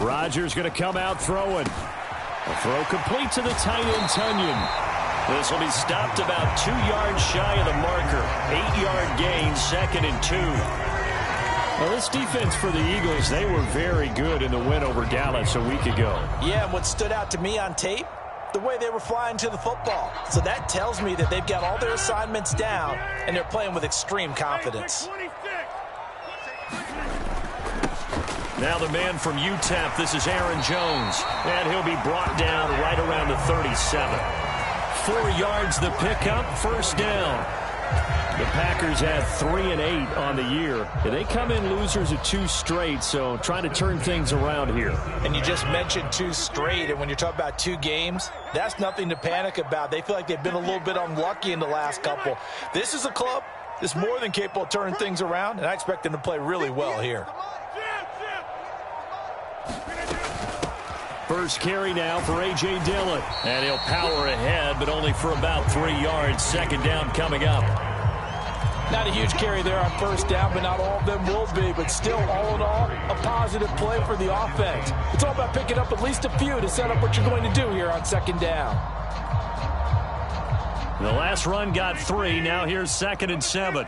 Rodgers going to come out throwing. A throw complete to the tight end, Tunyon. This will be stopped about 2 yards shy of the marker. 8-yard gain, 2nd and 2. Well, this defense for the Eagles, they were very good in the win over Dallas a week ago. Yeah, and what stood out to me on tape, the way they were flying to the football. So that tells me that they've got all their assignments down, and they're playing with extreme confidence. Now the man from UTEP, this is Aaron Jones. And he'll be brought down right around the 37. 4 yards the pickup, first down. The Packers had 3 and 8 on the year. They come in losers of 2 straight, so trying to turn things around here. And you just mentioned 2 straight, and when you're talking about 2 games, that's nothing to panic about. They feel like they've been a little bit unlucky in the last couple. This is a club that's more than capable of turning things around, and I expect them to play really well here. First carry now for A.J. Dillon. And he'll power ahead, but only for about 3 yards. Second down coming up. Not a huge carry there on first down, but not all of them will be. But still, all in all, a positive play for the offense. It's all about picking up at least a few to set up what you're going to do here on second down. The last run got 3. Now here's 2nd and 7.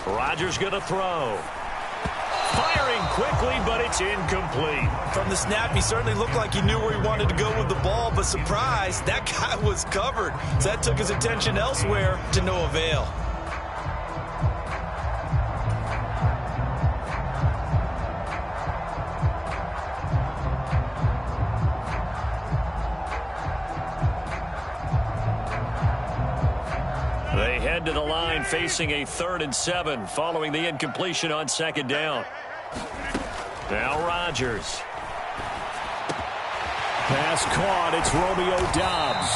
Rodgers going to throw. Firing quickly, but it's incomplete. From the snap, he certainly looked like he knew where he wanted to go with the ball, but surprise, that guy was covered. So that took his attention elsewhere to no avail. They head to the line facing a 3rd and 7 following the incompletion on second down. Now Rodgers. Pass caught. It's Romeo Doubs.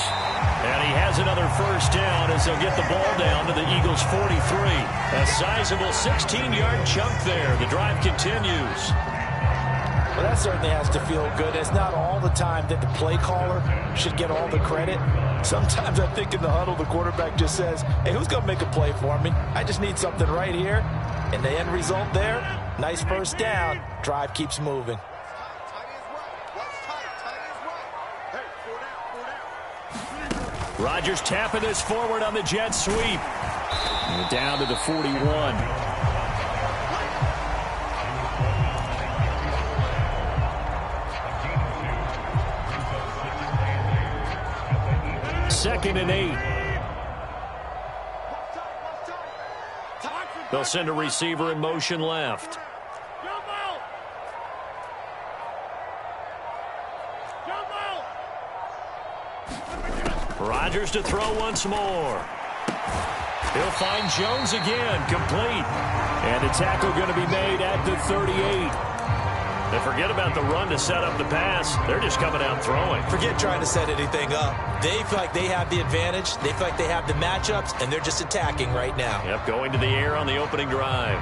And he has another first down as they'll get the ball down to the Eagles' 43. A sizable 16-yard chunk there. The drive continues. Well, that certainly has to feel good. It's not all the time that the play caller should get all the credit. Sometimes I think in the huddle, the quarterback just says, hey, who's going to make a play for me? I just need something right here. And the end result there, nice first down. Drive keeps moving. Rodgers tapping this forward on the jet sweep. And down to the 41. Second and 8. They'll send a receiver in motion left. Rodgers to throw once more. He'll find Jones again, complete. And the tackle going to be made at the 38. They forget about the run to set up the pass. They're just coming out throwing. Forget trying to set anything up. They feel like they have the advantage. They feel like they have the matchups, and they're just attacking right now. Yep, going to the air on the opening drive.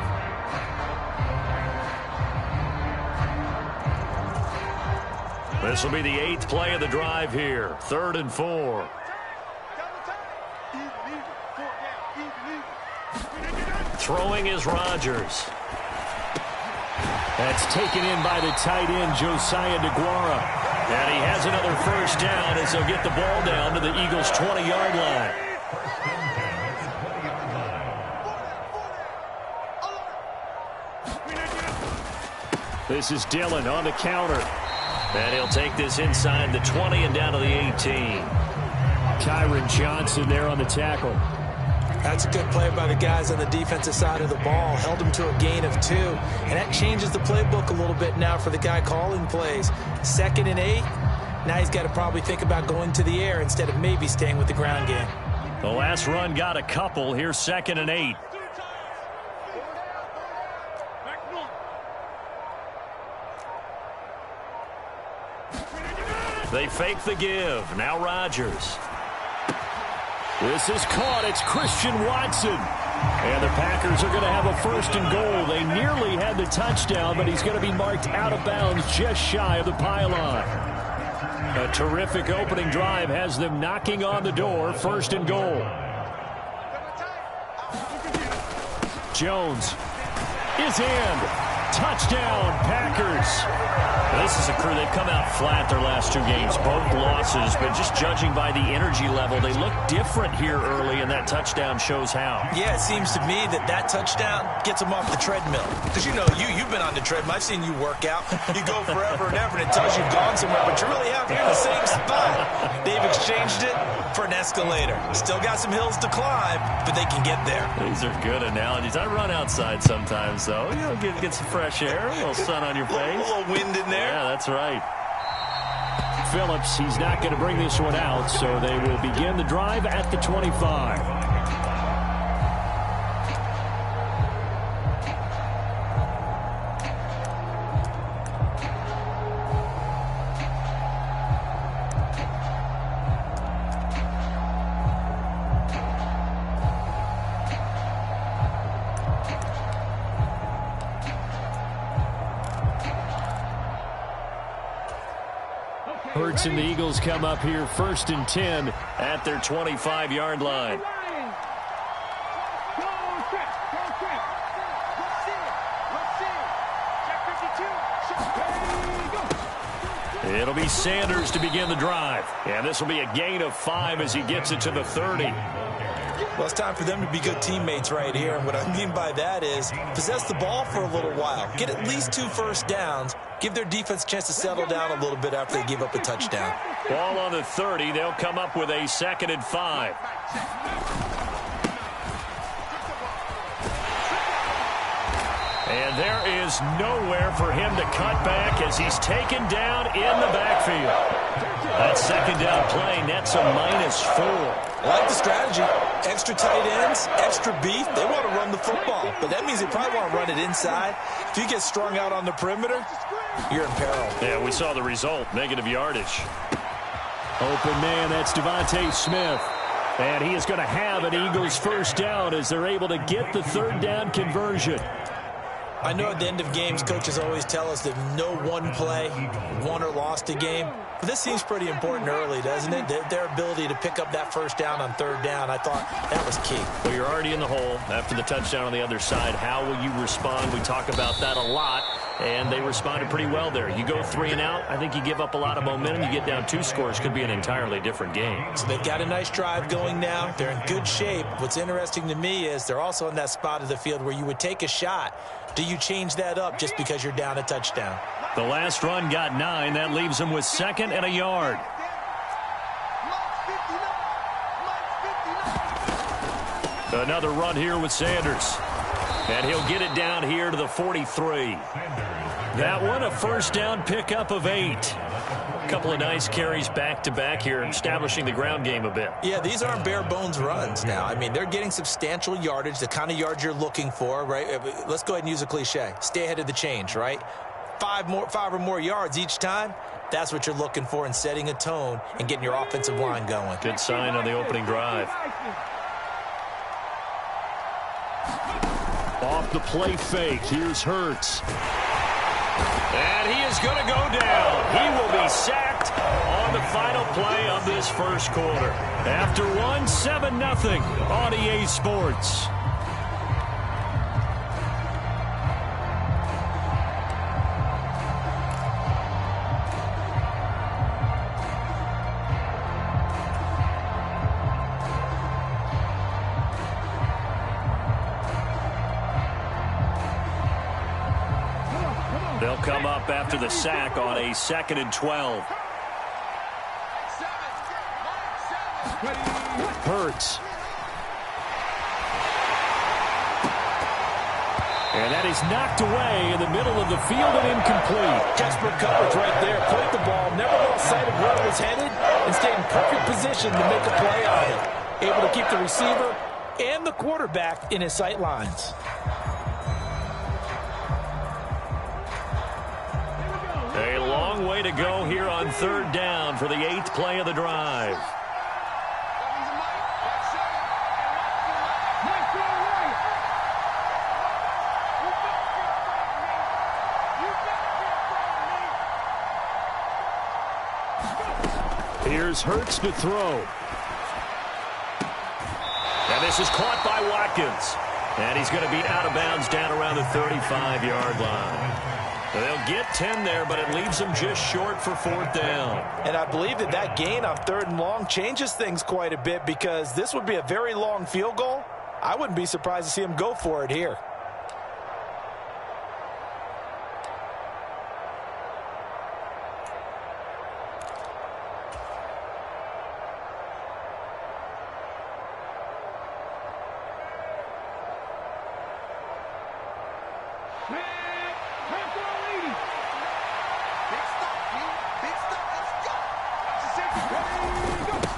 This will be the 8th play of the drive here. 3rd and 4. Throwing is Rodgers. That's taken in by the tight end, Josiah DeGuara. And he has another first down as they'll get the ball down to the Eagles' 20-yard line. This is Dillon on the counter. And he'll take this inside the 20 and down to the 18. Kyron Johnson there on the tackle. That's a good play by the guys on the defensive side of the ball. Held him to a gain of 2. And that changes the playbook a little bit now for the guy calling plays. 2nd and 8. Now he's got to probably think about going to the air instead of maybe staying with the ground game. The last run got a couple. Here's 2nd and 8. They fake the give. Now Rodgers. This is caught. It's Christian Watson. And the Packers are going to have a 1st and goal. They nearly had the touchdown, but he's going to be marked out of bounds just shy of the pylon. A terrific opening drive has them knocking on the door, 1st and goal. Jones is in. Touchdown, Packers. This is a crew, they've come out flat their last 2 games, both losses, but just judging by the energy level, they look different here early, and that touchdown shows how. Yeah, it seems to me that touchdown gets them off the treadmill. Because, you know, you've been on the treadmill. I've seen you work out. You go forever and ever, and it tells you've gone somewhere, but you're really out here in the same spot. They've exchanged it for an escalator. Still got some hills to climb, but they can get there. These are good analogies. I run outside sometimes, though. You know, get some fresh air, a little sun on your face. A little wind in there. Yeah, that's right. Phillips, he's not going to bring this one out, so they will begin the drive at the 25. Hurts and the Eagles come up here 1st and 10 at their 25-yard line. It'll be Sanders to begin the drive. And this will be a gain of 5 as he gets it to the 30. Well, it's time for them to be good teammates right here. And what I mean by that is possess the ball for a little while. Get at least 2 first downs. Give their defense a chance to settle down a little bit after they give up a touchdown. Ball on the 30. They'll come up with a 2nd and 5. And there is nowhere for him to cut back as he's taken down in the backfield. That 2nd down play nets a -4. I like the strategy. Extra tight ends, extra beef. They want to run the football, but that means they probably want to run it inside. If you get strung out on the perimeter, you're in peril. Yeah, we saw the result, negative yardage. Open man, that's Devontae Smith. And he is going to have an Eagles 1st down as they're able to get the 3rd down conversion. I know at the end of games, coaches always tell us that no one play won or lost a game. But this seems pretty important early, doesn't it? Their ability to pick up that 1st down on 3rd down, I thought that was key. Well, you're already in the hole after the touchdown on the other side. How will you respond? We talk about that a lot, and they responded pretty well there. You go 3 and out, I think you give up a lot of momentum. You get down 2 scores, could be an entirely different game. So they've got a nice drive going now. They're in good shape. What's interesting to me is they're also in that spot of the field where you would take a shot. Do you change that up just because you're down a touchdown? The last run got 9. That leaves them with 2nd and a yard. Another run here with Sanders. And he'll get it down here to the 43. That one, a 1st down pickup of 8. A couple of nice carries back-to-back here, establishing the ground game a bit. Yeah, these aren't bare-bones runs now. I mean, they're getting substantial yardage, the kind of yards you're looking for, right? Let's go ahead and use a cliche. Stay ahead of the change, right? 5 or more yards each time. That's what you're looking for in setting a tone and getting your offensive line going. Good sign on the opening drive. Off the play fake, here's Hurts. And he is going to go down. He will be sacked on the final play of this 1st quarter. After 7-0 on EA Sports. They'll come up after the sack on a 2nd and 12. Hurts. And that is knocked away in the middle of the field and incomplete. Desperate coverage right there. Played the ball, never lost sight of where it was headed, and stayed in perfect position to make a play on it. Able to keep the receiver and the quarterback in his sight lines. A long way to go here on 3rd down for the 8th play of the drive. Here's Hurts to throw. And this is caught by Watkins. And he's going to be out of bounds down around the 35-yard line. They'll get 10 there, but it leaves them just short for 4th down. And I believe that gain on 3rd and long changes things quite a bit, because this would be a very long field goal. I wouldn't be surprised to see him go for it here.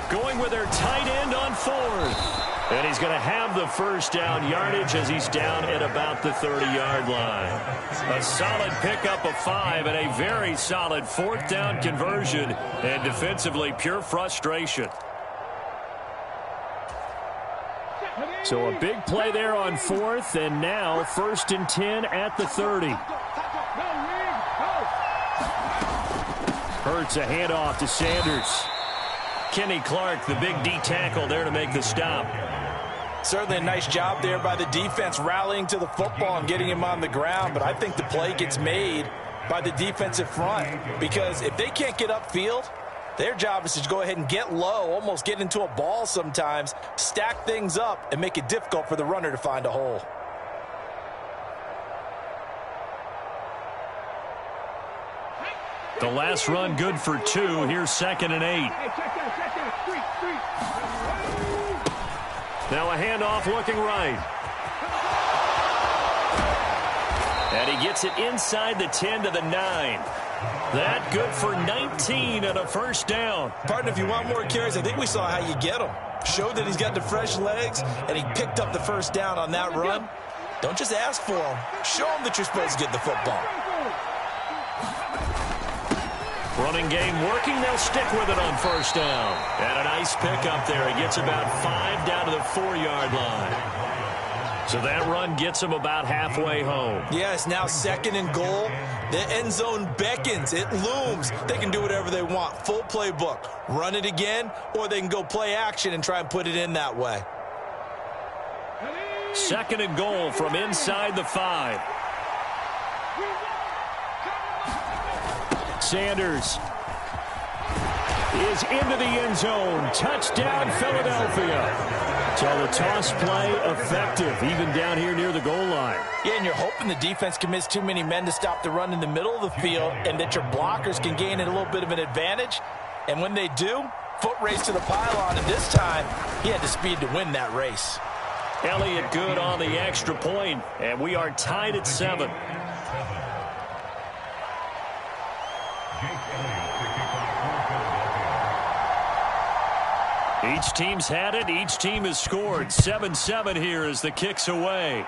Going with their tight end on 4th. And he's going to have the first down yardage as he's down at about the 30-yard line. A solid pickup of 5 and a very solid 4th down conversion. And defensively, pure frustration. So a big play there on 4th, and now 1st and 10 at the 30. Hurts a handoff to Sanders. Kenny Clark, the big D tackle, there to make the stop. Certainly a nice job there by the defense, rallying to the football and getting him on the ground. But I think the play gets made by the defensive front, because if they can't get upfield, their job is to go ahead and get low, almost get into a ball sometimes, stack things up, and make it difficult for the runner to find a hole. The last run good for 2. Here's 2nd and 8. Now a handoff looking right. And he gets it inside the 10 to the 9. That good for 19 and a 1st down. Partner, if you want more carries, I think we saw how you get him. Showed that he's got the fresh legs, and he picked up the 1st down on that run. Don't just ask for him. Show him that you're supposed to get the football. Running game working. They'll stick with it on 1st down. And a nice pickup there. He gets about 5 down to the 4-yard line. So that run gets him about halfway home. Yeah, it's now 2nd and goal. The end zone beckons. It looms. They can do whatever they want. Full playbook. Run it again, or they can go play action and try and put it in that way. 2nd and goal from inside the 5. Sanders is into the end zone. Touchdown, Philadelphia. So the toss play effective, even down here near the goal line. Yeah, and you're hoping the defense commits too many men to stop the run in the middle of the field, and that your blockers can gain a little bit of an advantage. And when they do, foot race to the pylon, and this time he had the speed to win that race. Elliott good on the extra point, and we are tied at 7. Each team's had it. Each team has scored. 7-7 here as the kick's away.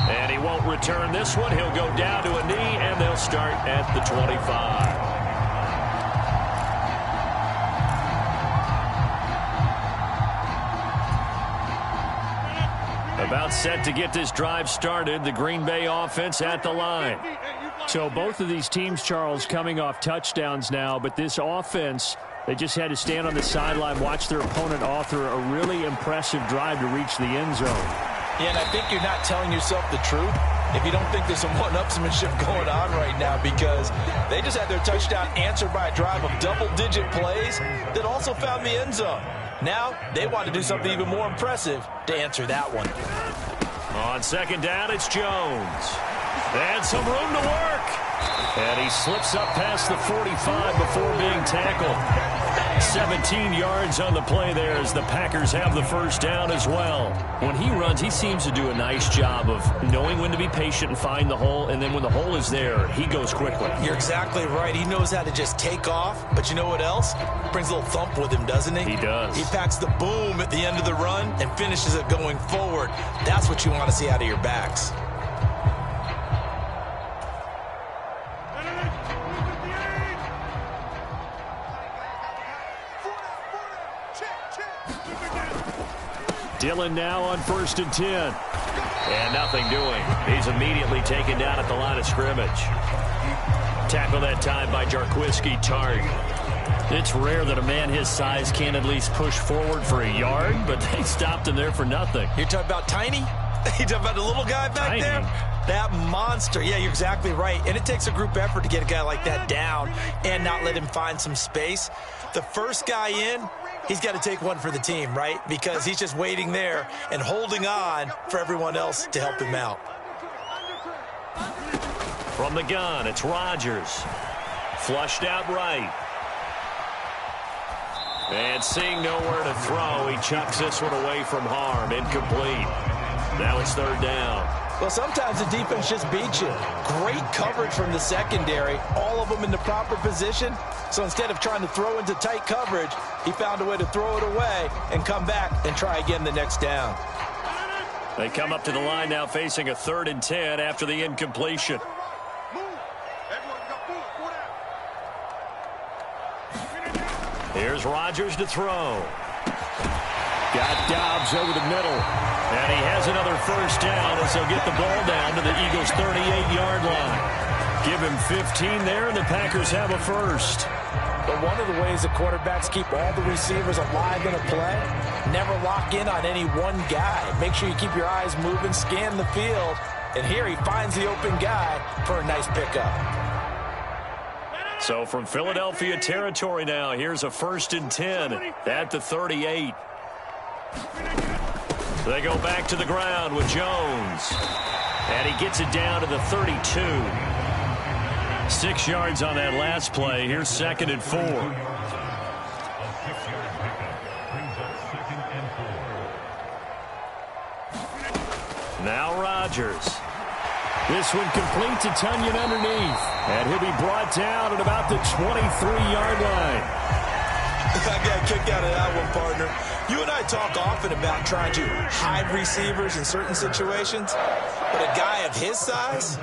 And he won't return this one. He'll go down to a knee, and they'll start at the 25. About set to get this drive started. The Green Bay offense at the line. So both of these teams, Charles, coming off touchdowns now, but this offense, they just had to stand on the sideline, watch their opponent author a really impressive drive to reach the end zone. Yeah, and I think you're not telling yourself the truth if you don't think there's some one-upsmanship going on right now, because they just had their touchdown answered by a drive of double-digit plays that also found the end zone. Now they want to do something even more impressive to answer that one. On 2nd down, it's Jones. And some room to work. And he slips up past the 45 before being tackled. 17 yards on the play there as the Packers have the 1st down as well. When he runs, he seems to do a nice job of knowing when to be patient and find the hole, and then when the hole is there, he goes quickly. You're exactly right. He knows how to just take off, but you know what else? Brings a little thump with him, doesn't he? He does. He packs the boom at the end of the run and finishes it going forward. That's what you want to see out of your backs. Dillon now on 1st and 10. And nothing doing. He's immediately taken down at the line of scrimmage. Tackle that time by Jarquiski Tartt. It's rare that a man his size can't at least push forward for a yard, but they stopped him there for nothing. You're talking about tiny? You're talking about the little guy back there? That monster. Yeah, you're exactly right. And it takes a group effort to get a guy like that down and not let him find some space. The first guy in, he's got to take one for the team, right? Because he's just waiting there and holding on for everyone else to help him out. From the gun, it's Rodgers. Flushed out right. And seeing nowhere to throw, he chucks this one away from harm. Incomplete. Now it's third down. Well, sometimes the defense just beats you. Great coverage from the secondary, all of them in the proper position. So instead of trying to throw into tight coverage, he found a way to throw it away and come back and try again the next down. They come up to the line now facing a 3rd and 10 after the incompletion. Here's Rodgers to throw. Got Dobbs over the middle. And he has another first down as he'll get the ball down to the Eagles' 38-yard line. Give him 15 there, and the Packers have a first. But one of the ways the quarterbacks keep all the receivers alive in a play, never lock in on any one guy. Make sure you keep your eyes moving, scan the field. And here he finds the open guy for a nice pickup. So from Philadelphia territory now, here's a 1st and 10 at the 38. They go back to the ground with Jones. And he gets it down to the 32. 6 yards on that last play. Here's 2nd and 4. Now Rodgers. This one complete to Tunyon underneath. And he'll be brought down at about the 23-yard line. I got a kick out of that one, partner. You and I talk often about trying to hide receivers in certain situations. But a guy of his size,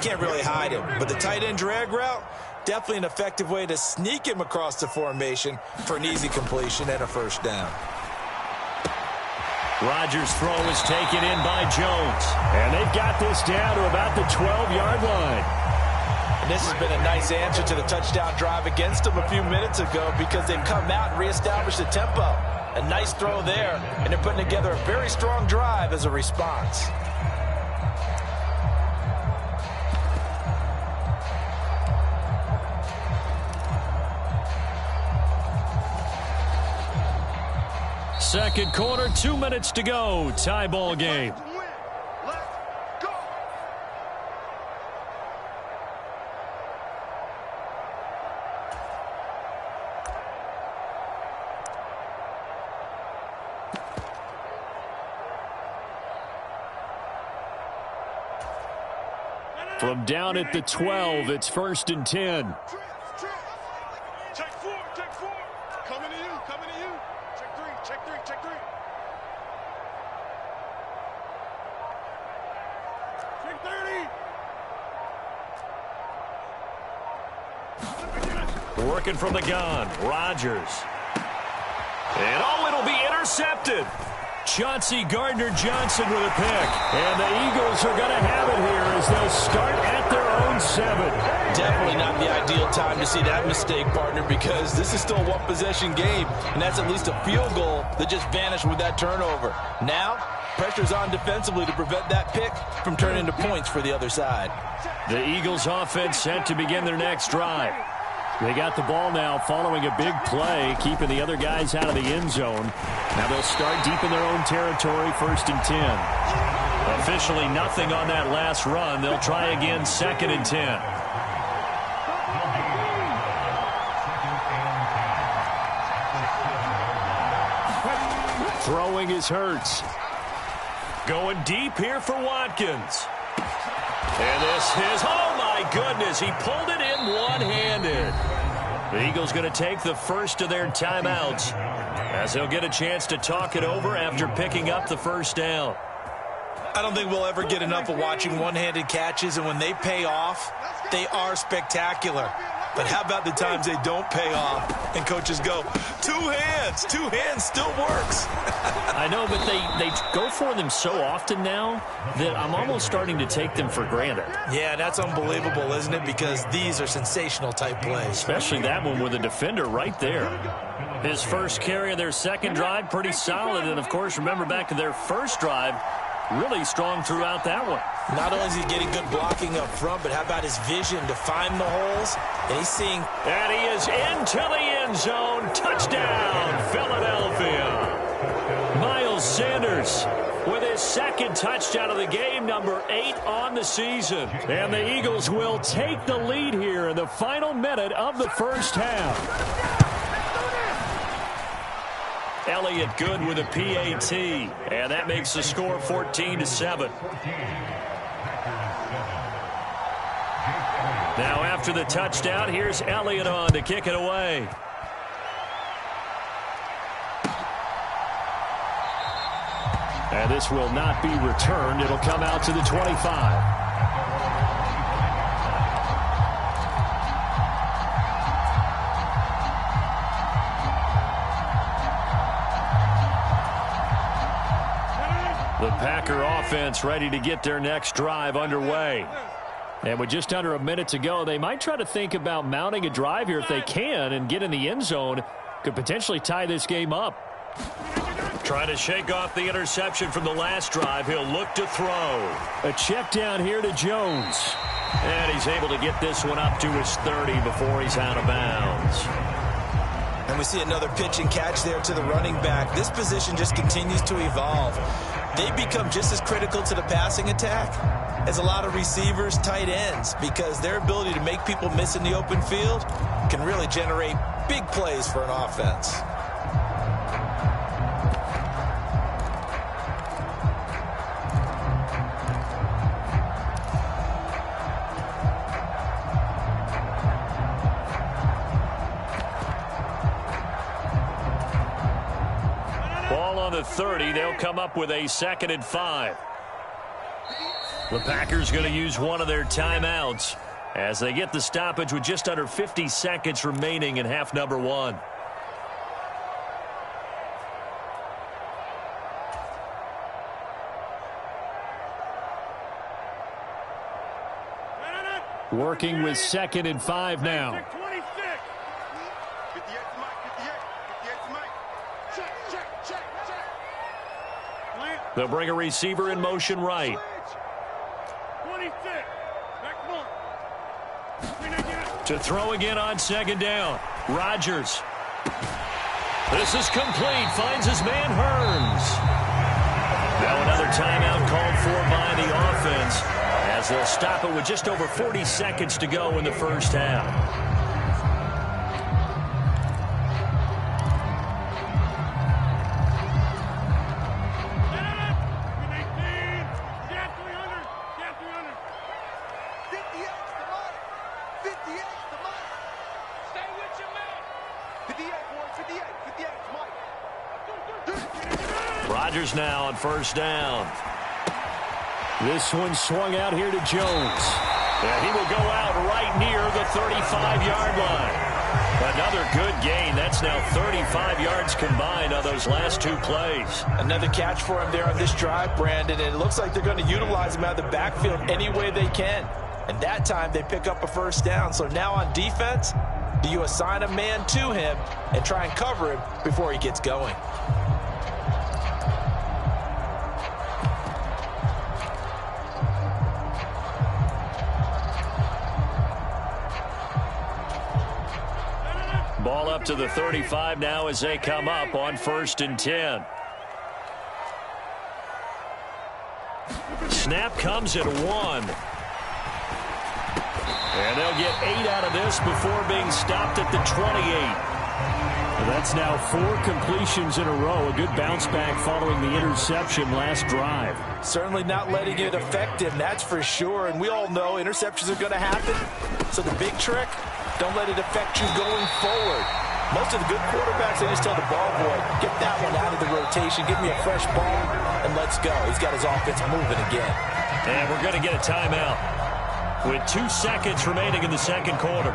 can't really hide him. But the tight end drag route, definitely an effective way to sneak him across the formation for an easy completion and a first down. Rodgers' throw is taken in by Jones. And they've got this down to about the 12-yard line. And this has been a nice answer to the touchdown drive against them a few minutes ago because they've come out and reestablished the tempo. A nice throw there, and they're putting together a very strong drive as a response. Second quarter, 2 minutes to go. Tie ball game. From down at the 12, it's 1st and 10. Check four. Coming to you. Check three. Check 30. Working from the gun, Rodgers. And it'll be intercepted. Chauncey Gardner-Johnson with a pick. And the Eagles are going to have it here as they'll start at their own 7. Definitely not the ideal time to see that mistake, partner, because this is still a one-possession game, and that's at least a field goal that just vanished with that turnover. Now, pressure's on defensively to prevent that pick from turning into points for the other side. The Eagles offense set to begin their next drive. They got the ball now following a big play, keeping the other guys out of the end zone. Now they'll start deep in their own territory, 1st and 10. Officially nothing on that last run. They'll try again, 2nd and 10. Throwing is Hurts. Going deep here for Watkins. And this is, oh my goodness, he pulled it in one-handed. The Eagles going to take the first of their timeouts as they'll get a chance to talk it over after picking up the first down. I don't think we'll ever get enough of watching one-handed catches, and when they pay off, they are spectacular. But how about the times they don't pay off and coaches go, two hands still works. I know, but they go for them so often now that I'm almost starting to take them for granted. Yeah, that's unbelievable, isn't it? Because these are sensational type plays. Especially that one with a defender right there. His first carry of their second drive, pretty solid. And, of course, remember back to their first drive, really strong throughout that one. Not only is he getting good blocking up front, but how about his vision to find the holes? And he's seeing... And he is into the end zone. Touchdown, Philadelphia. Miles Sanders with his second touchdown of the game, number 8 on the season. And the Eagles will take the lead here in the final minute of the first half. Elliott good with a PAT, and that makes the score 14-7. Now after the touchdown, here's Elliott on to kick it away. And this will not be returned. It'll come out to the 25. The Packer offense ready to get their next drive underway. And with just under a minute to go, they might try to think about mounting a drive here if they can and get in the end zone. Could potentially tie this game up. Trying to shake off the interception from the last drive. He'll look to throw. A check down here to Jones. And he's able to get this one up to his 30 before he's out of bounds. And we see another pitch and catch there to the running back. This position just continues to evolve. They become just as critical to the passing attack as a lot of receivers, tight ends, because their ability to make people miss in the open field can really generate big plays for an offense. On the 30, they'll come up with a 2nd and 5. The Packers going to use one of their timeouts as they get the stoppage with just under 50 seconds remaining in half number 1. Working with 2nd and 5 now. They'll bring a receiver in motion right. 26. To throw again on 2nd down. Rodgers. This is complete. Finds his man Hearns. Now another timeout called for by the offense as they'll stop it with just over 40 seconds to go in the first half. Rodgers now on 1st down. This one swung out here to Jones. And he will go out right near the 35-yard line. Another good gain. That's now 35 yards combined on those last 2 plays. Another catch for him there on this drive, Brandon. And it looks like they're going to utilize him out of the backfield any way they can. And that time they pick up a 1st down. So now on defense, do you assign a man to him and try and cover him before he gets going? Ball up to the 35 now as they come up on 1st and 10. Snap comes at 1. And they'll get 8 out of this before being stopped at the 28. That's now 4 completions in a row. A good bounce back following the interception last drive. Certainly not letting it affect him, that's for sure. And we all know interceptions are going to happen. So the big trick, don't let it affect you going forward. Most of the good quarterbacks, they just tell the ball boy, get that one out of the rotation, give me a fresh ball, and let's go. He's got his offense moving again. And we're going to get a timeout with 2 seconds remaining in the second quarter.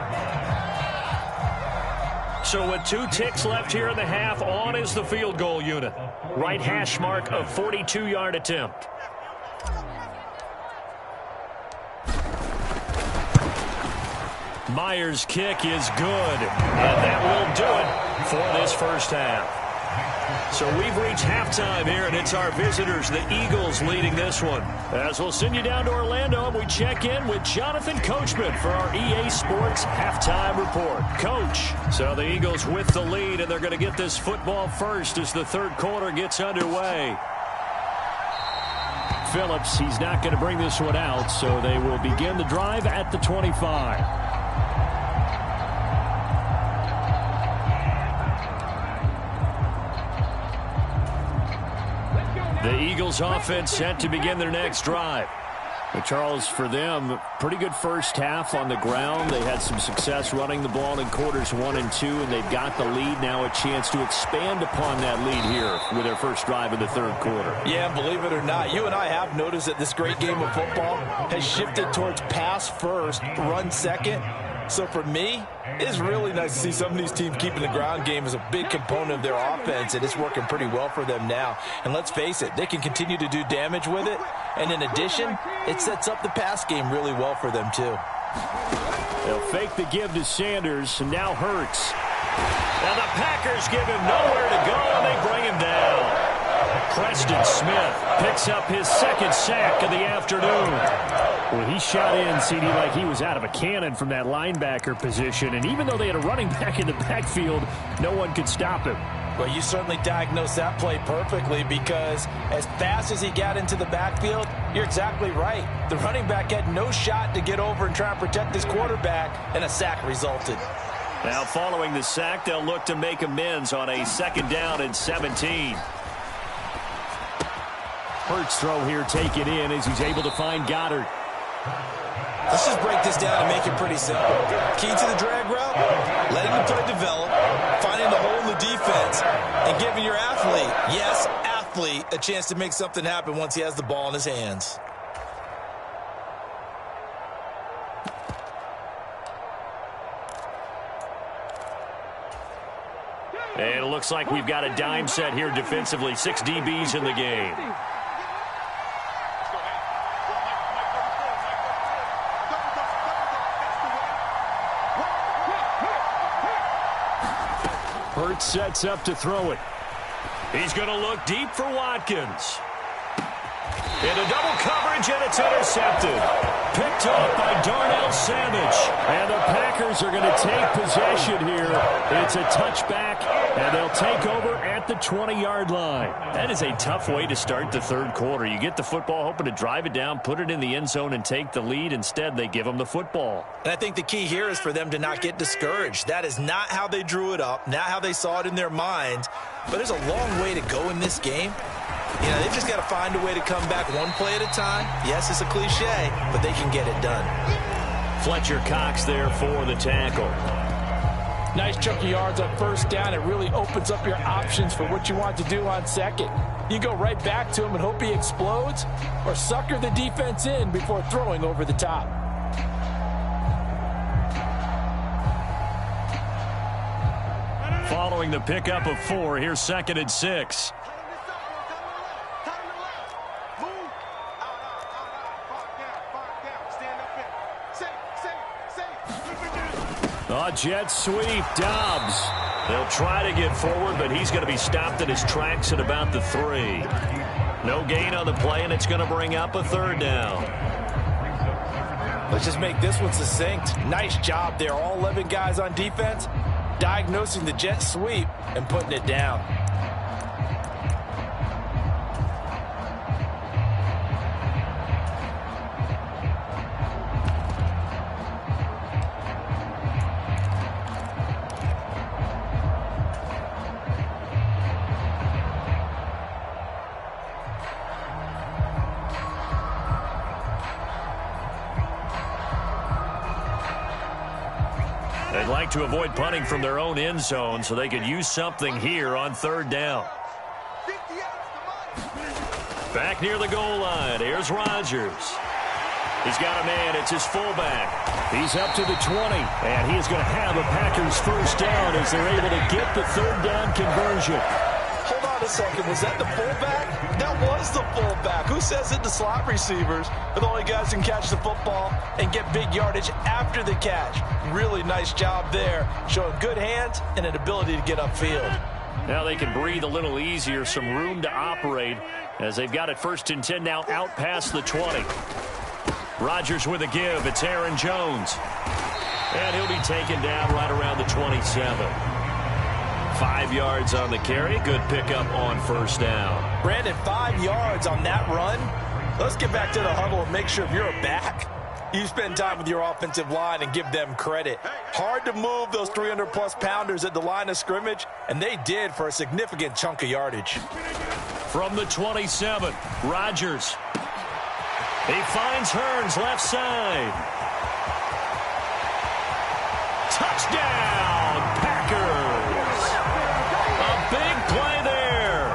So with 2 ticks left here in the half, on is the field goal unit. Right hash mark of 42-yard attempt. Myers' kick is good, and that will do it for this first half. So we've reached halftime here, and it's our visitors, the Eagles, leading this one. As we'll send you down to Orlando, and we check in with Jonathan Coachman for our EA Sports halftime report. Coach, so the Eagles with the lead, and they're going to get this football first as the third quarter gets underway. Phillips, he's not going to bring this one out, so they will begin the drive at the 25. The Eagles offense set to begin their next drive. But Charles, for them, pretty good first half on the ground. They had some success running the ball in quarters 1 and 2, and they've got the lead now, a chance to expand upon that lead here with their first drive in the third quarter. Yeah, believe it or not, you and I have noticed that this great game of football has shifted towards pass first, run second. So for me, it's really nice to see some of these teams keeping the ground game as a big component of their offense, and it's working pretty well for them now. And let's face it, they can continue to do damage with it. And in addition, it sets up the pass game really well for them too. They'll fake the give to Sanders, and now Hurts. Now the Packers give him nowhere to go, and they bring him down. Preston Smith picks up his second sack of the afternoon. Well, he shot in, CD, like he was out of a cannon from that linebacker position. And even though they had a running back in the backfield, no one could stop him. Well, you certainly diagnosed that play perfectly, because as fast as he got into the backfield, you're exactly right. The running back had no shot to get over and try and protect his quarterback, and a sack resulted. Now, following the sack, they'll look to make amends on a 2nd down and 17. Hurts throw here taken in as he's able to find Goddard. Let's just break this down and make it pretty simple. Key to the drag route, letting the play develop, finding the hole in the defense, and giving your athlete, yes, athlete, a chance to make something happen once he has the ball in his hands. And it looks like we've got a dime set here defensively. 6 DBs in the game. Hurts sets up to throw it. He's going to look deep for Watkins. Into double coverage, and it's intercepted. Picked off by Darnell Savage. And the Packers are going to take possession here. It's a touchback, and they'll take over at the 20-yard line. That is a tough way to start the third quarter. You get the football, hoping to drive it down, put it in the end zone, and take the lead. Instead, they give them the football. And I think the key here is for them to not get discouraged. That is not how they drew it up, not how they saw it in their minds. But there's a long way to go in this game. You know, they've just got to find a way to come back one play at a time. Yes, it's a cliche, but they can get it done. Fletcher Cox there for the tackle. Nice chunk of yards on first down. It really opens up your options for what you want to do on second. You go right back to him and hope he explodes, or sucker the defense in before throwing over the top. Following the pickup of 4, here's 2nd and 6. Jet sweep, Dobbs. They'll try to get forward, but he's going to be stopped in his tracks at about the 3. No gain on the play, and it's going to bring up a 3rd down. Let's just make this one succinct. Nice job there. All 11 guys on defense diagnosing the jet sweep and putting it down. They'd like to avoid punting from their own end zone so they could use something here on 3rd down. Back near the goal line, here's Rodgers. He's got a man. It's his fullback. He's up to the 20, and he is going to have a Packers first down as they're able to get the third down conversion. Hold on a second. Was that the fullback? That was the fullback. Who says it? The slot receivers are the only guys who can catch the football and get big yardage after the catch. Really nice job there, showing good hands and an ability to get upfield. Now they can breathe a little easier, some room to operate as they've got it 1st and 10 now out past the 20. Rodgers with a give. It's Aaron Jones. And he'll be taken down right around the 27. 5 yards on the carry. Good pickup on first down. Brandon, 5 yards on that run. Let's get back to the huddle and make sure if you're a back, you spend time with your offensive line and give them credit. Hard to move those 300-plus pounders at the line of scrimmage, and they did for a significant chunk of yardage. From the 27, Rodgers. He finds Hearns left side. Touchdown, Packers. A big play there.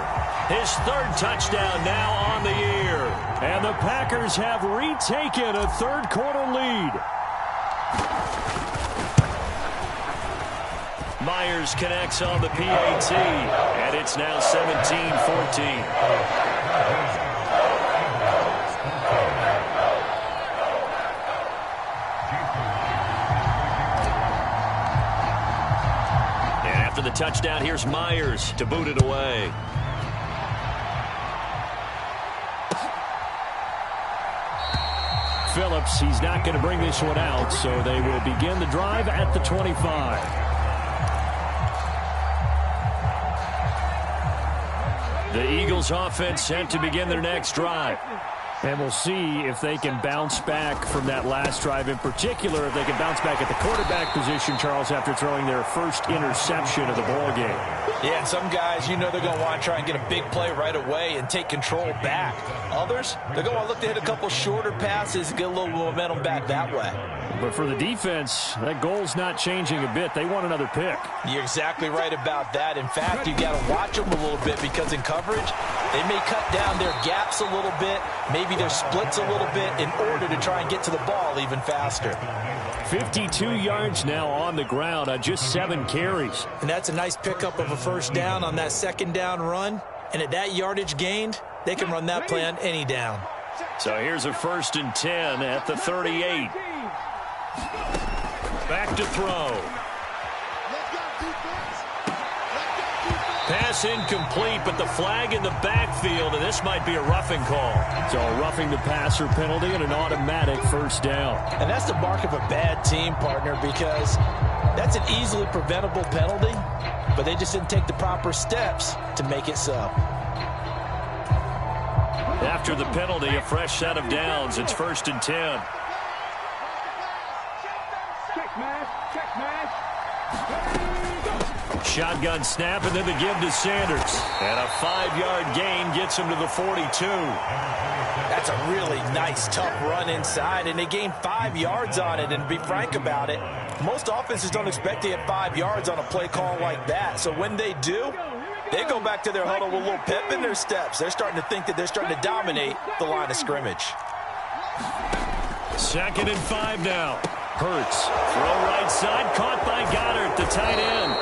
His 3rd touchdown now on the year. And the Packers have retaken a third-quarter lead. Myers connects on the PAT, and it's now 17-14. After the touchdown, here's Myers to boot it away. Phillips, he's not going to bring this one out, so they will begin the drive at the 25. The Eagles offense set to begin their next drive. And we'll see if they can bounce back from that last drive, in particular if they can bounce back at the quarterback position, Charles, after throwing their first interception of the ballgame. Yeah, and some guys, you know they're going to want to try and get a big play right away and take control back. Others, they're going to want to look to hit a couple shorter passes and get a little momentum back that way. But for the defense, that goal's not changing a bit. They want another pick. You're exactly right about that. In fact, you got to watch them a little bit because in coverage, they may cut down their gaps a little bit, maybe their splits a little bit in order to try and get to the ball even faster. 52 yards now on the ground on just 7 carries. And that's a nice pickup of a first down on that second down run. And at that yardage gained, they can run that play on any down. So here's a 1st and 10 at the 38. Back to throw. Pass incomplete, but the flag in the backfield, and this might be a roughing call. So a roughing the passer penalty and an automatic first down. And that's the mark of a bad team, partner, because that's an easily preventable penalty, but they just didn't take the proper steps to make it so. After the penalty, a fresh set of downs. It's 1st and 10. Shotgun snap, and then the give to Sanders. And a 5-yard gain gets him to the 42. That's a really nice, tough run inside, and they gained 5 yards on it. And to be frank about it, most offenses don't expect to get 5 yards on a play call like that. So when they do, they go back to their huddle with a little pep in their steps. They're starting to think that they're starting to dominate the line of scrimmage. 2nd and 5 now. Hurts. Throw right side, caught by Goddard, the tight end.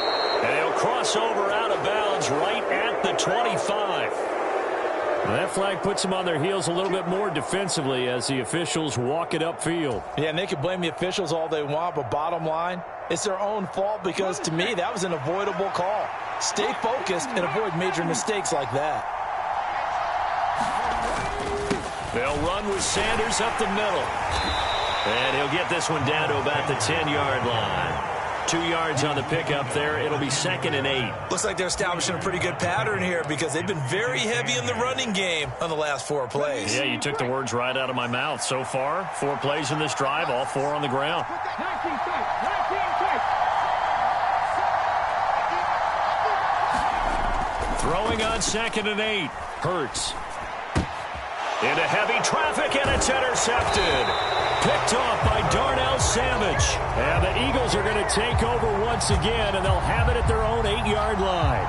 And he'll cross over out of bounds right at the 25. Well, that flag puts them on their heels a little bit more defensively as the officials walk it upfield. Yeah, and they can blame the officials all they want, but bottom line, it's their own fault because, to me, that was an avoidable call. Stay focused and avoid major mistakes like that. They'll run with Sanders up the middle. And he'll get this one down to about the 10-yard line. 2 yards on the pickup there. It'll be 2nd and 8. Looks like they're establishing a pretty good pattern here because they've been very heavy in the running game on the last 4 plays. Yeah, you took the words right out of my mouth. So far, 4 plays in this drive, all 4 on the ground. Throwing on 2nd and 8. Hurts. Into heavy traffic, and it's intercepted. Picked off by Darnell Savage. And the Eagles are going to take over once again, and they'll have it at their own 8-yard line.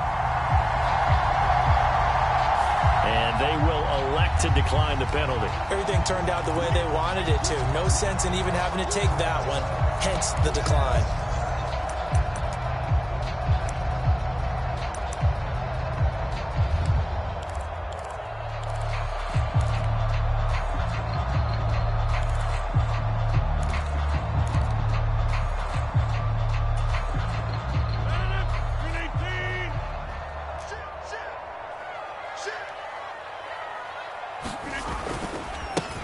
And they will elect to decline the penalty. Everything turned out the way they wanted it to. No sense in even having to take that one, hence the decline.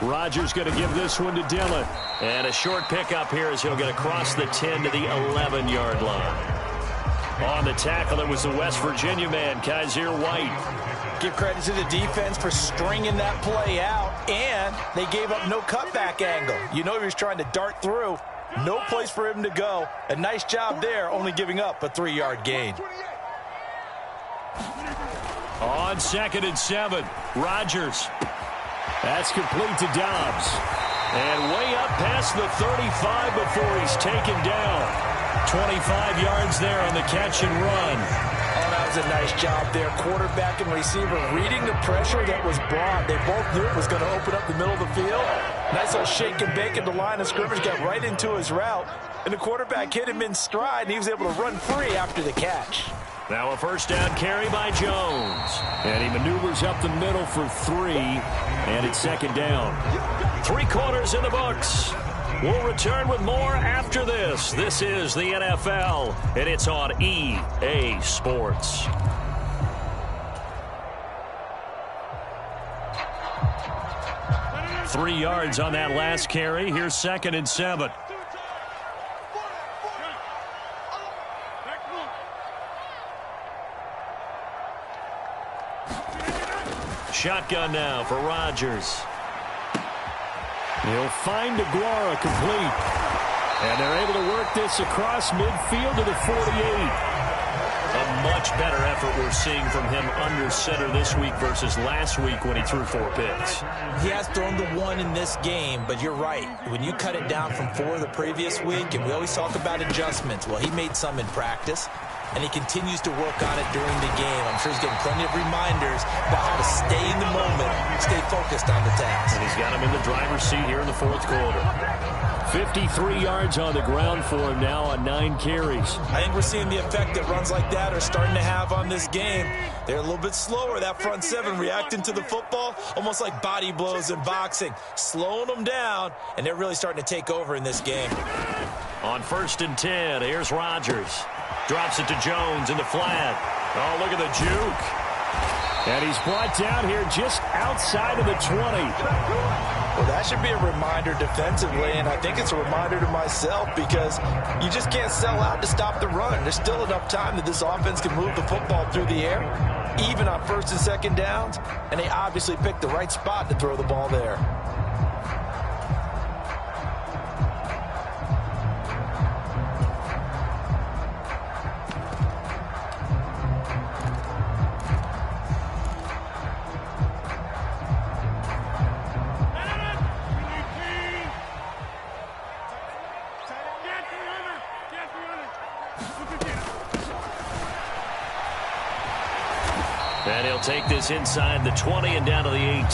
Rodgers going to give this one to Dillon. And a short pickup here as he'll get across the 10 to the 11-yard line. On the tackle, it was the West Virginia man, Kaiser White. Give credit to the defense for stringing that play out, and they gave up no cutback angle. You know he was trying to dart through. No place for him to go. A nice job there, only giving up a 3-yard gain. On 2nd and 7, Rodgers. That's complete to Dobbs. And way up past the 35 before he's taken down. 25 yards there on the catch and run. Oh, that was a nice job there. Quarterback and receiver reading the pressure that was brought. They both knew it was going to open up the middle of the field. Nice little shake and bake at the line of scrimmage. Got right into his route. And the quarterback hit him in stride, and he was able to run free after the catch. Now a first down carry by Jones. And he maneuvers up the middle for 3. And it's 2nd down. 3 quarters in the books. We'll return with more after this. This is the NFL, and it's on EA Sports. Three yards on that last carry. Here's 2nd and 7. Shotgun now for Rodgers. He'll find Aguara complete. And they're able to work this across midfield to the 48. A much better effort we're seeing from him under center this week versus last week when he threw 4 picks. He has thrown the 1 in this game, but you're right. When you cut it down from 4 the previous week, and we always talk about adjustments, well, he made some in practice, and he continues to work on it during the game. I'm sure he's getting plenty of reminders about how to stay in the moment, stay focused on the task. And he's got him in the driver's seat here in the 4th quarter. 53 yards on the ground for him now on 9 carries. I think we're seeing the effect that runs like that are starting to have on this game. They're a little bit slower, that front 7 reacting to the football, almost like body blows in boxing, slowing them down, and they're really starting to take over in this game. On 1st and 10, here's Rodgers. Drops it to Jones in the flat. Oh, look at the juke. And he's brought down here just outside of the 20. Well, that should be a reminder defensively, and I think it's a reminder to myself because you just can't sell out to stop the run. There's still enough time that this offense can move the football through the air, even on 1st and 2nd downs, and they obviously picked the right spot to throw the ball there. And he'll take this inside the 20 and down to the 18.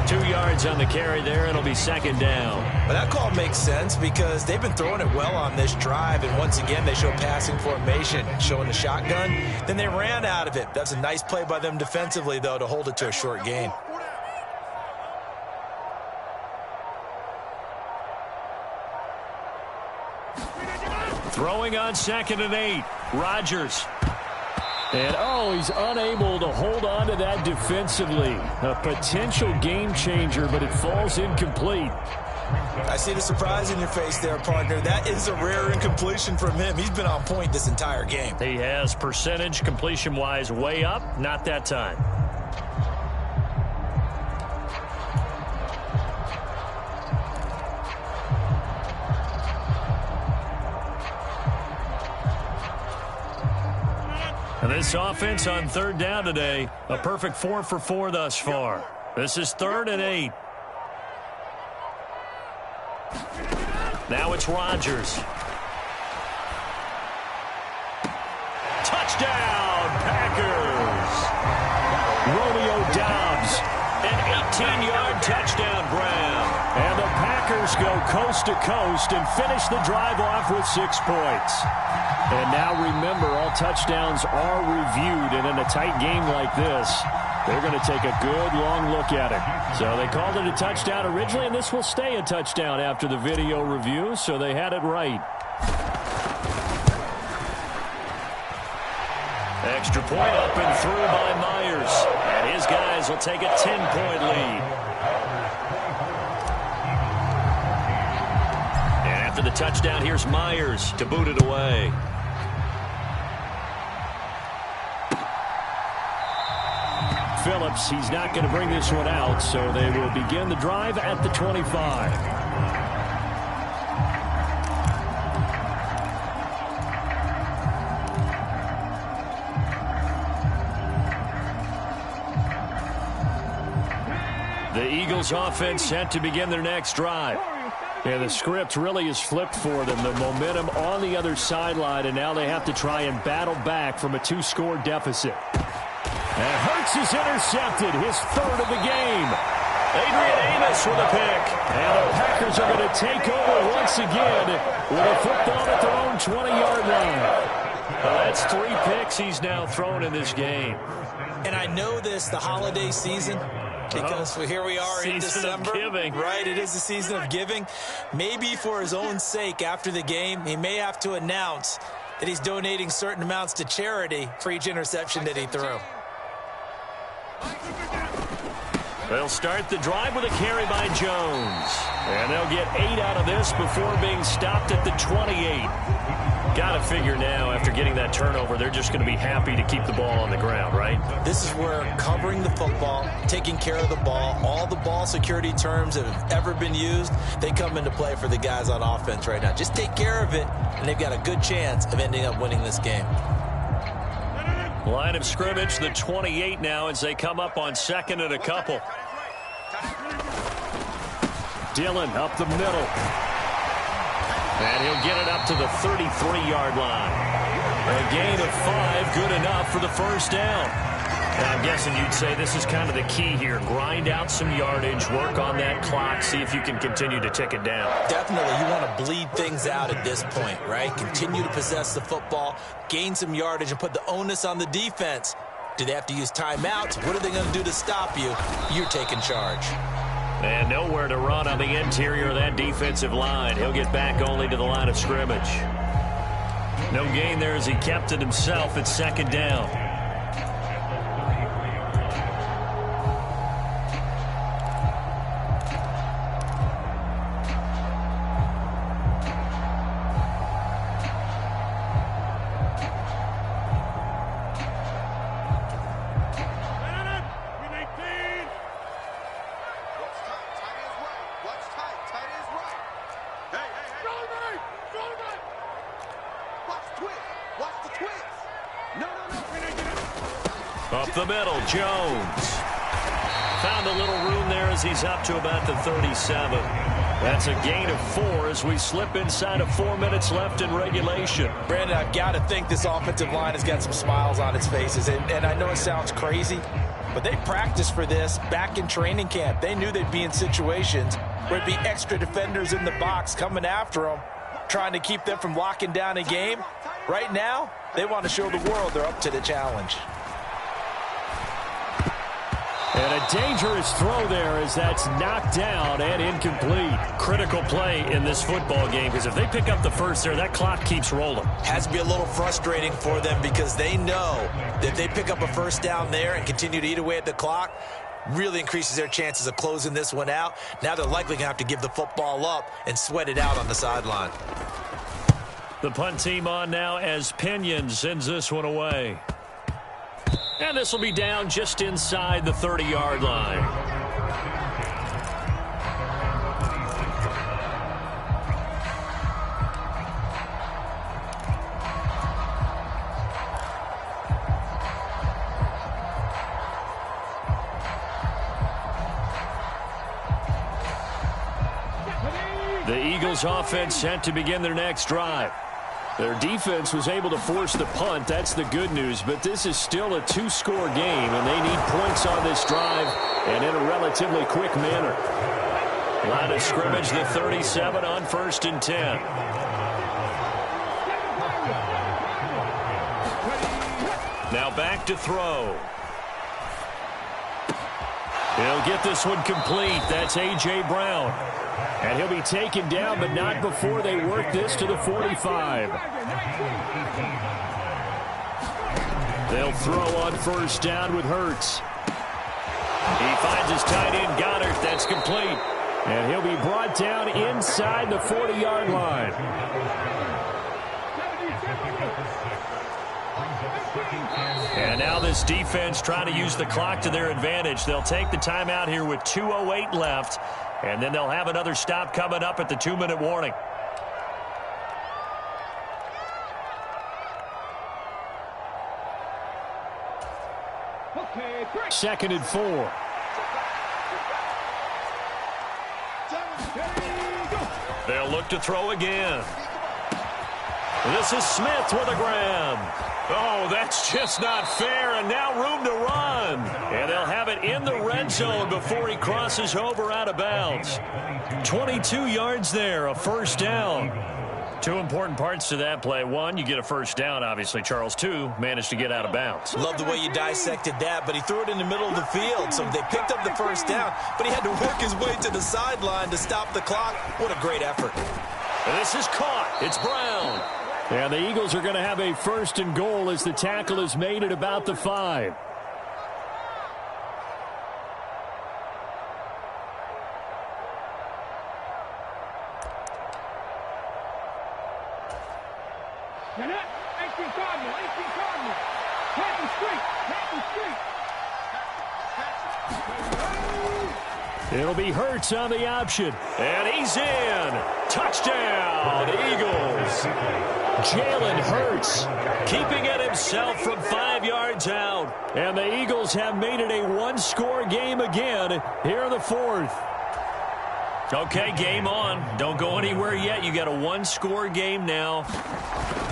2 yards on the carry there, and it'll be 2nd down. But that call makes sense because they've been throwing it well on this drive, and once again they show passing formation, showing the shotgun. Then they ran out of it. That's a nice play by them defensively, though, to hold it to a short gain. Throwing on 2nd and 8. Rodgers. And, oh, he's unable to hold on to that defensively. A potential game changer, but it falls incomplete. I see the surprise in your face there, partner. That is a rare incompletion from him. He's been on point this entire game. He has percentage completion-wise way up. Not that time. And this offense on 3rd down today, a perfect 4 for 4 thus far. This is 3rd and 8. Now it's Rodgers. Touchdown, Packers. Romeo Gibbs. An 18-yard touchdown grab. And the Packers go coast to coast and finish the drive off with 6 points. And now remember, all touchdowns are reviewed, and in a tight game like this, they're going to take a good long look at it. So they called it a touchdown originally, and this will stay a touchdown after the video review, so they had it right. Extra point up and through by Myers. And his guys will take a 10-point lead. And after the touchdown, here's Myers to boot it away. Phillips, he's not going to bring this one out, so they will begin the drive at the 25. The Eagles offense set to begin their next drive. And the script really is flipped for them. The momentum on the other sideline, and now they have to try and battle back from a 2-score deficit. And Hurts is intercepted, his 3rd of the game. Adrian Amos with a pick. And the Packers are going to take over once again with a football at their own 20-yard line. Well, that's 3 picks he's now thrown in this game. And I know this, the holiday season, because here we are in December. Right, it is the season of giving. Maybe for his own sake after the game, he may have to announce that he's donating certain amounts to charity for each interception that he threw. They'll start the drive with a carry by Jones. And they'll get 8 out of this before being stopped at the 28. Got to figure now, after getting that turnover, they're just going to be happy to keep the ball on the ground, right? This is where covering the football, taking care of the ball, all the ball security terms that have ever been used, they come into play for the guys on offense right now. Just take care of it, and they've got a good chance of ending up winning this game. Line of scrimmage, the 28 now, as they come up on 2nd and a couple. Dillon up the middle. And he'll get it up to the 33-yard line. A gain of 5, good enough for the first down. Now, I'm guessing you'd say this is kind of the key here. Grind out some yardage, work on that clock, see if you can continue to tick it down. Definitely, you want to bleed things out at this point, right? Continue to possess the football, gain some yardage, and put the onus on the defense. Do they have to use timeouts? What are they going to do to stop you? You're taking charge. And nowhere to run on the interior of that defensive line. He'll get back only to the line of scrimmage. No gain there as he kept it himself at 2nd down. Up the middle, Jones. Found a little room there as he's up to about the 37. That's a gain of 4 as we slip inside of 4 minutes left in regulation. Brandon, I've got to think this offensive line has got some smiles on its faces. And I know it sounds crazy, but they practiced for this back in training camp. They knew they'd be in situations where there'd be extra defenders in the box coming after them, trying to keep them from locking down a game. Right now, they want to show the world they're up to the challenge. And a dangerous throw there as that's knocked down and incomplete. Critical play in this football game because if they pick up the first there, that clock keeps rolling. Has to be a little frustrating for them because they know that if they pick up a first down there and continue to eat away at the clock, really increases their chances of closing this one out. Now they're likely going to have to give the football up and sweat it out on the sideline. The punt team on now as Pinion sends this one away. And this will be down just inside the 30-yard line. The Eagles offense set to begin their next drive. Their defense was able to force the punt. That's the good news. But this is still a two-score game, and they need points on this drive and in a relatively quick manner. Line of scrimmage, the 37 on 1st and 10. Now back to throw. He'll get this one complete. That's A.J. Brown. And he'll be taken down, but not before they work this to the 45. They'll throw on 1st down with Hurts. He finds his tight end, Goddard. That's complete. And he'll be brought down inside the 40-yard line. And now this defense trying to use the clock to their advantage. They'll take the timeout here with 2:08 left. And then they'll have another stop coming up at the 2-minute warning. Okay, 2nd and 4. They'll look to throw again. This is Smith with a grab. Oh, that's just not fair, and now room to run. And they'll have it in the red zone before he crosses over out of bounds. 22 yards there, a 1st down. Two important parts to that play. One, you get a 1st down, obviously. Charles, 2, managed to get out of bounds. Love the way you dissected that, but he threw it in the middle of the field. So they picked up the 1st down, but he had to work his way to the sideline to stop the clock. What a great effort. And this is caught. It's Brown. And the Eagles are going to have a 1st and goal as the tackle is made at about the 5. It'll be Hurts on the option. And he's in. Touchdown, Eagles. Jalen Hurts keeping it himself from 5 yards out. And the Eagles have made it a one-score game again here in the 4th. Okay, game on. Don't go anywhere yet. You got a one-score game now.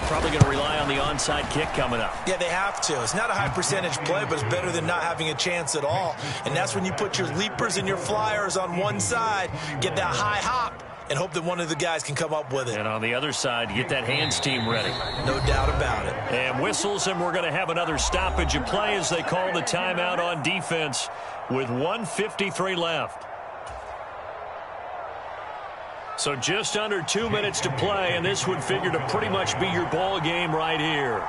Probably going to rely on the onside kick coming up. Yeah, they have to. It's not a high percentage play, but it's better than not having a chance at all. And that's when you put your leapers and your flyers on one side, get that high hop, and hope that one of the guys can come up with it. And on the other side, get that hands team ready. No doubt about it. And whistles, and we're going to have another stoppage of play as they call the timeout on defense with 1:53 left. So just under 2 minutes to play, and this would figure to pretty much be your ball game right here.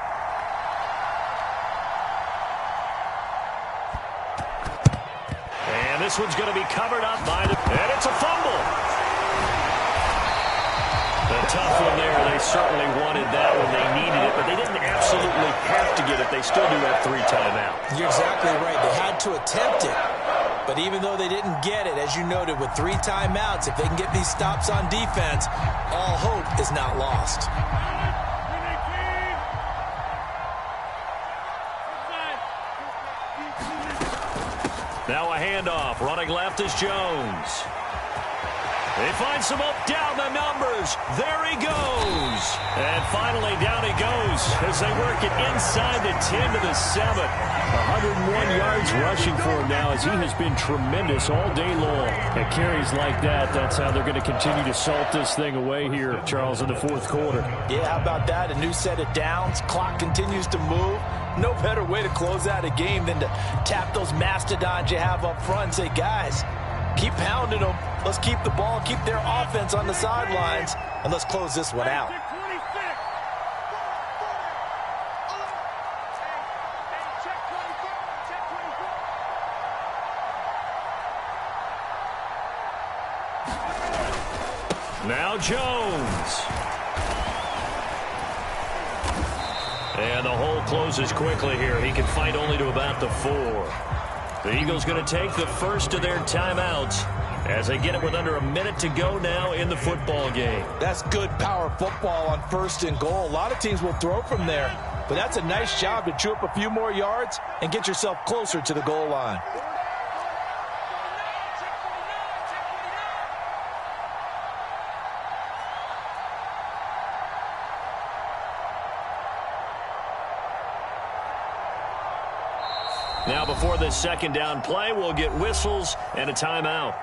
And this one's going to be covered up by the... And it's a fumble. A tough one there. They certainly wanted that one. They needed it, but they didn't absolutely have to get it. They still do have 3 timeouts. You're exactly right. They had to attempt it. But even though they didn't get it, as you noted, with 3 timeouts, if they can get these stops on defense, all hope is not lost. Now a handoff. Running left is Jones. They find some up down the numbers. There he goes. And finally down he goes as they work it inside the 10 to the 7. 101 yards rushing for him now as he has been tremendous all day long. At carries like that, that's how they're going to continue to salt this thing away here, Charles, in the 4th quarter. Yeah, how about that? A new set of downs. Clock continues to move. No better way to close out a game than to tap those mastodons you have up front and say, guys, keep pounding them. Let's keep the ball, keep their offense on the sidelines, and let's close this one out. Now Jones. And the hole closes quickly here. He can fight only to about the 4. The Eagles going to take the first of their timeouts as they get it with under a minute to go now in the football game. That's good power football on 1st and goal. A lot of teams will throw from there, but that's a nice job to chew up a few more yards and get yourself closer to the goal line. Now before this second down play, we'll get whistles and a timeout.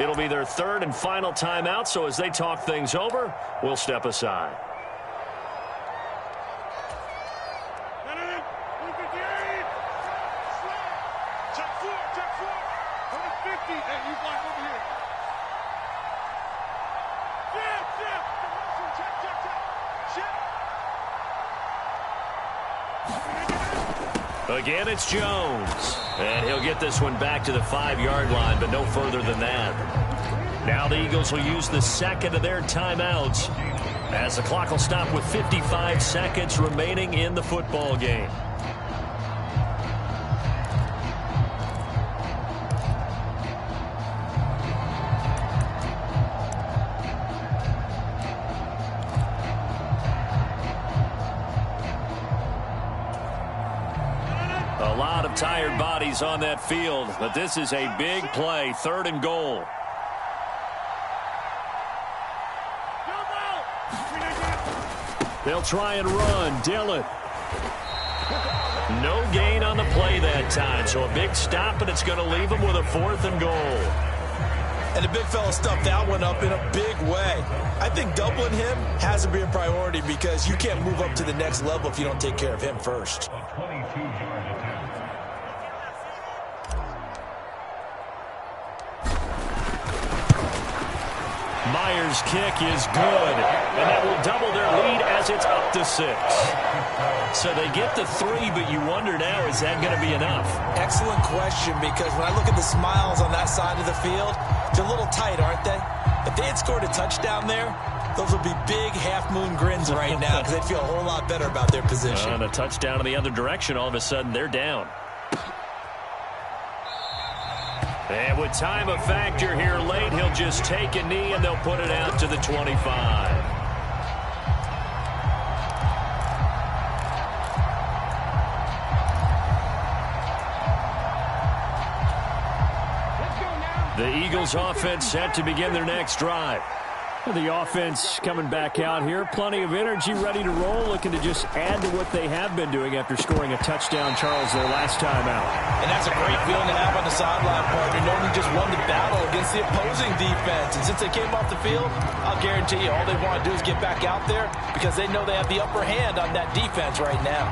It'll be their third and final timeout, so as they talk things over, we'll step aside. Again, it's Jones. And he'll get this one back to the 5-yard line, but no further than that. Now the Eagles will use the second of their timeouts as the clock will stop with 55 seconds remaining in the football game. A lot of tired bodies on that field, but this is a big play, 3rd and goal. They'll try and run. Dillon. No gain on the play that time, so a big stop, and it's going to leave them with a 4th and goal. And the big fella stuffed that one up in a big way. I think doubling him has to be a priority because you can't move up to the next level if you don't take care of him first. Myers' kick is good, and that will double their lead as it's up to 6. So they get the 3, but you wonder now, is that going to be enough? Excellent question, because when I look at the smiles on that side of the field, they're a little tight, aren't they? If they had scored a touchdown there, those would be big half-moon grins right now because they'd feel a whole lot better about their position. And a touchdown in the other direction, all of a sudden they're down. And with time a factor here late, he'll just take a knee and they'll put it out to the 25. The Eagles offense set to begin their next drive. The offense coming back out here. Plenty of energy, ready to roll, looking to just add to what they have been doing after scoring a touchdown, Charles, their last time out. And that's a great feeling to have on the sideline, partner, knowing you just won the battle against the opposing defense. And since they came off the field, I'll guarantee you all they want to do is get back out there because they know they have the upper hand on that defense right now.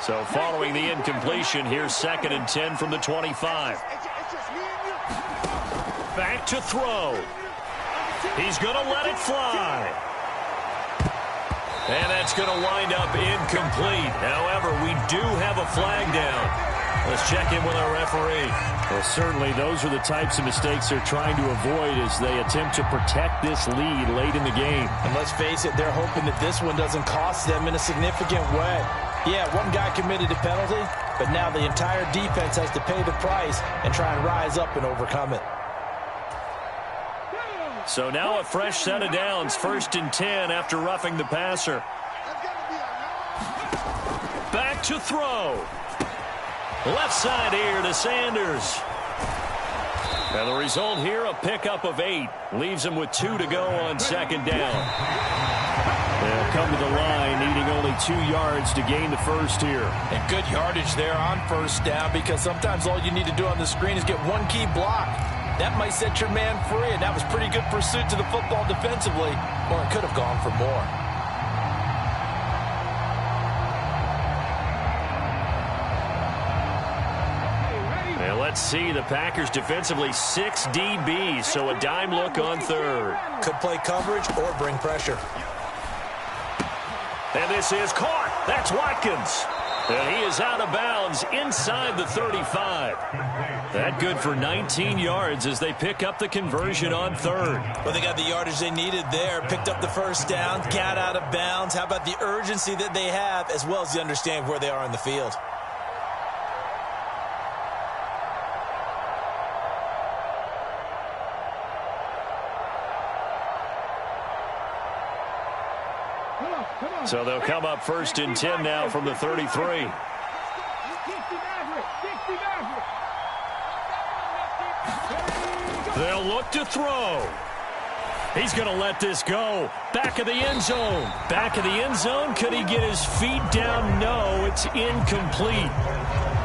So following the incompletion, here's 2nd and 10 from the 25. Back to throw. He's going to let it fly. And that's going to wind up incomplete. However, we do have a flag down. Let's check in with our referee. Well, certainly those are the types of mistakes they're trying to avoid as they attempt to protect this lead late in the game. And let's face it, they're hoping that this one doesn't cost them in a significant way. Yeah, one guy committed a penalty, but now the entire defense has to pay the price and try and rise up and overcome it. So now a fresh set of downs, 1st and 10 after roughing the passer. Back to throw. Left side here to Sanders. And the result here, a pickup of 8. Leaves him with 2 to go on 2nd down. They'll come to the line, needing only 2 yards to gain the first here. And good yardage there on 1st down because sometimes all you need to do on the screen is get one key block. That might set your man free, and that was pretty good pursuit to the football defensively, or it could have gone for more. And let's see, the Packers defensively 6 DBs, so a dime look on 3rd. Could play coverage or bring pressure. And this is caught. That's Watkins. And he is out of bounds inside the 35. That good for 19 yards as they pick up the conversion on 3rd. Well, they got the yardage they needed there. Picked up the 1st down, got out of bounds. How about the urgency that they have as well as the understanding where they are in the field? So they'll come up 1st and 10 now from the 33. They'll look to throw. He's going to let this go. Back of the end zone. Back of the end zone. Could he get his feet down? No, it's incomplete.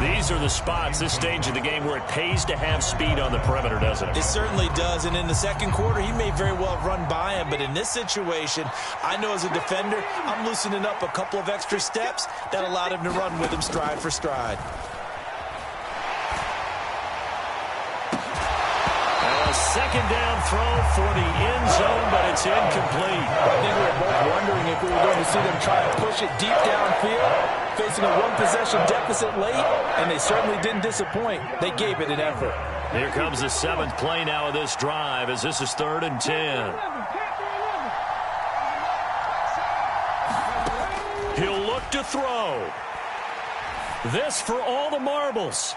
These are the spots, this stage of the game, where it pays to have speed on the perimeter, doesn't it? It certainly does, and in the second quarter, he may very well have run by him, but in this situation, I know as a defender, I'm loosening up a couple of extra steps that allowed him to run with him stride for stride. Second down throw for the end zone, but it's incomplete. I think we were both wondering if we were going to see them try to push it deep downfield, facing a one-possession deficit late, and they certainly didn't disappoint. They gave it an effort. Here comes the 7th play now of this drive, as this is 3rd and 10. He'll look to throw. This for all the marbles.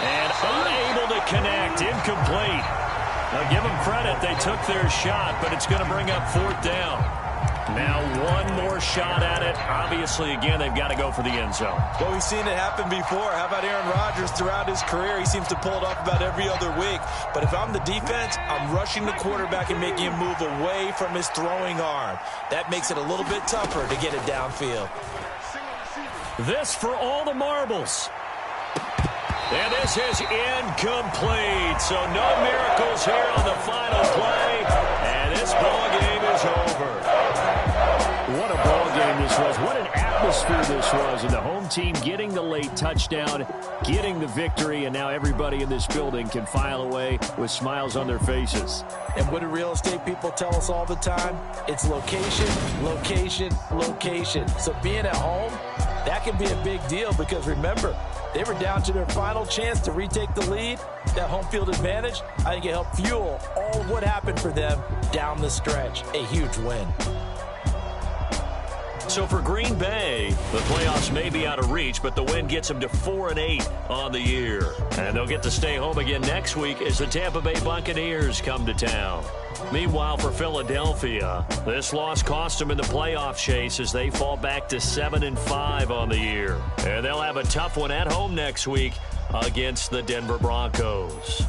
And unable to connect, incomplete. Now give them credit, they took their shot, but it's going to bring up 4th down. Now one more shot at it. Obviously, again, they've got to go for the end zone. Well, we've seen it happen before. How about Aaron Rodgers throughout his career? He seems to pull it off about every other week. But if I'm the defense, I'm rushing the quarterback and making him move away from his throwing arm. That makes it a little bit tougher to get it downfield. This for all the marbles. And this is incomplete. So no miracles here on the final play. And this ball game is over. What a ball game this was. What an atmosphere this was. And the home team getting the late touchdown, getting the victory, and now everybody in this building can file away with smiles on their faces. And what do real estate people tell us all the time? It's location, location, location. So being at home, that can be a big deal because remember, they were down to their final chance to retake the lead. That home field advantage, I think it helped fuel all of what happened for them down the stretch. A huge win. So for Green Bay, the playoffs may be out of reach, but the win gets them to 4-8 on the year. And they'll get to stay home again next week as the Tampa Bay Buccaneers come to town. Meanwhile, for Philadelphia, this loss cost them in the playoff chase as they fall back to 7-5 on the year. And they'll have a tough one at home next week against the Denver Broncos.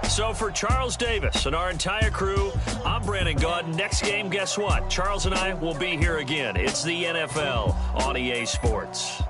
So for Charles Davis and our entire crew, I'm Brandon Gaudin. Next game, guess what? Charles and I will be here again. It's the NFL on EA Sports.